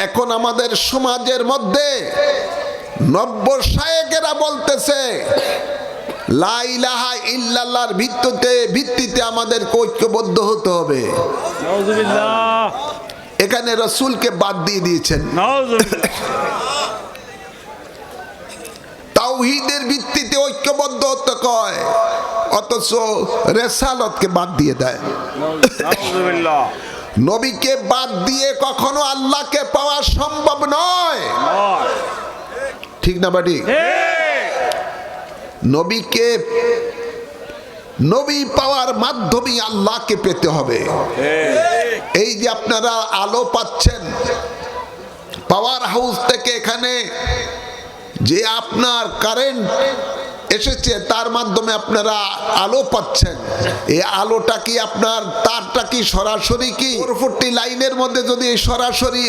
এখন আমাদের সমাজের মধ্যে নব্য শায়েকেরা বলতেছে লা ইলাহা ইল্লাল্লাহর ভিত্তিতে আমাদের ঐক্যবদ্ধ হতে হবে। নাউজুবিল্লাহ। এখানে রাসূলকে বাদ দিয়ে দিয়েছেন। নাউজুবিল্লাহ। তাওহীদের ভিত্তিতে ঐক্যবদ্ধ হতে কয়, অথচ রিসালাতকে বাদ দিয়ে দেয়। নাউজুবিল্লাহ। নবীকে বাদ দিয়ে কখনো আল্লাহকে পাওয়া সম্ভব নয়। ঠিক না বাড়ি? নবী পাওয়ার মাধ্যমে আল্লাহকে পেতে হবে। এই যে আপনারা আলো পাচ্ছেন পাওয়ার হাউস থেকে, এখানে যে আপনার কারেন্ট এসেছে তার মাধ্যমে আপনারা আলো পাচ্ছেন, এই আলোটা কি আপনার তারটা কি সরাসরি কি 440 লাইনের মধ্যে যদি এই সরাসরি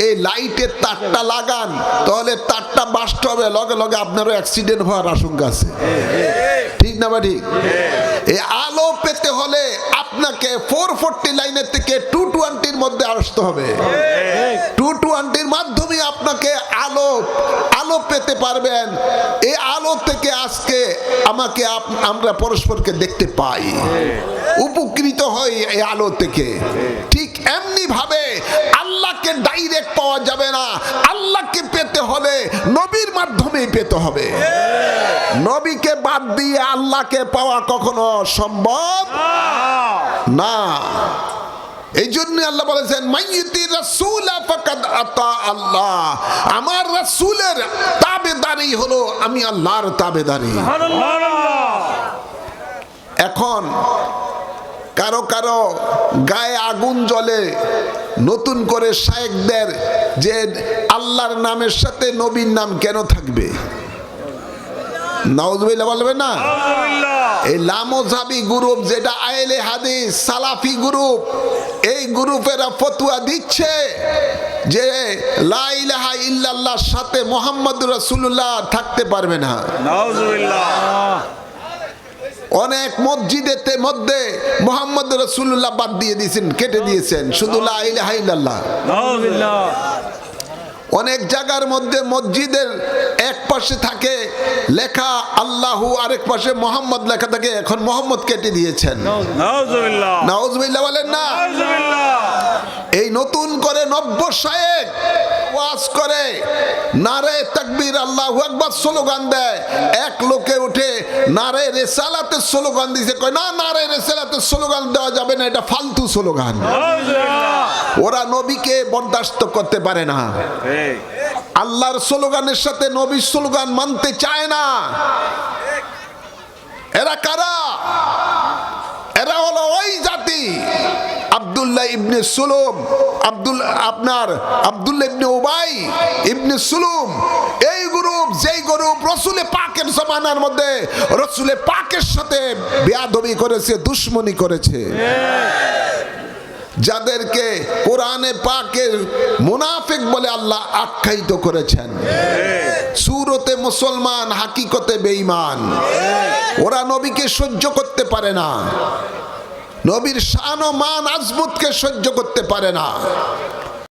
এই লাইটের তারটা লাগান তাহলে তারটা বাস্ট হবে, লগে লগে আপনারও অ্যাক্সিডেন্ট হওয়ার আশঙ্কা আছে। ঠিক না বা ঠিক? এই আলো পেতে হলে আপনাকে 440 লাইনের থেকে 220-র মধ্যে আসতে হবে। 220-র মাধ্যমে আপনাকে আলো পেতে পারবেন। এই আলো থেকে আজকে আমরা পরস্পরকে দেখতে পাই, উপকৃত হই এই আলো থেকে। ঠিক এমনি ভাবে আল্লাহকে ডাইরেক্ট পাওয়া যাবে না, আল্লাহকে পেতে হলে নবীর মাধ্যমেই পেতে হবে। নবীকে বাদ দিয়ে আল্লাহকে পাওয়া কখনো সম্ভব না। এই জন্য আল্লাহ বলেছেন মাইয়ুতি রাসূলা ফাকাদ আতা আল্লাহ, আমার রাসূলের তাবেদারি হলো আমি আল্লাহর তাবেদারি। এখন কারো কারো গায়ে আগুন জ্বলে নতুন করে শায়েখদের যে আল্লাহর নামের সাথে নবীর নাম কেন থাকবে? নাউজুবিল্লাহ বলবে না? এই লামোজাবি গ্রুপ যেটা আহলে হাদিস সালাফি গ্রুপ, এই গ্রুপেরা ফতোয়া দিচ্ছে যে লা ইলাহা ইল্লাল্লাহর সাথে মুহাম্মদুর রাসূলুল্লাহ থাকতে পারবে না। নাউজুবিল্লাহ। অনেক মসজিদের মধ্যে মুহাম্মদুর রাসূলুল্লাহ বাদ দিয়ে দিয়েছেন, কেটে দিয়েছেন, শুধু লা ইলাহা ইল্লাল্লাহ। নাউজুবিল্লাহ। অনেক জায়গার মধ্যে মসজিদের এক পাশে থাকে লেখা আল্লাহু, আরেক পাশে মোহাম্মদ লেখা থাকে, এখন মোহাম্মদ কেটে দিয়েছেন। নাউজুবিল্লাহ। নাউজুবিল্লাহ বলেন না? নাউজুবিল্লাহ। এই নতুন করে নব্য শায়েখ ওয়াজ করে নারে তাকবীর আল্লাহু আকবার স্লোগান দেয়, এক লোকে উঠে নারে রিসালাতের স্লোগান দিছে, কয় না নারে রিসালাতের স্লোগান দেওয়া যাবে না, এটা ফালতু স্লোগান। ওরা নবীকে বরদাস্ত করতে পারে না, আল্লাহর স্লোগানের সাথে নবীর স্লোগান মানতে চায় না। এরা কারা? এরা হলো ওই জাতি আব্দুল্লাহ ইবনে সুলুম, আব্দুল্লাহ ইবনে উবাই ইবনে সুলুম, এই গ্রুপ, যেই গ্রুপ রসুলে পাকের জামানার মধ্যে রসুলে পাকের সাথে বেয়াদবি করেছে, দুশমনি করেছে, যাদেরকে কোরআনে পাকের মুনাফিক বলে আল্লাহ আখ্যায়িত করেছেন। সূরতে মুসলমান, হাকিকতে বেঈমান। ওরা নবীকে সহ্য করতে পারে না, নবীর শান ও মান আজমতকে সহ্য করতে পারে না।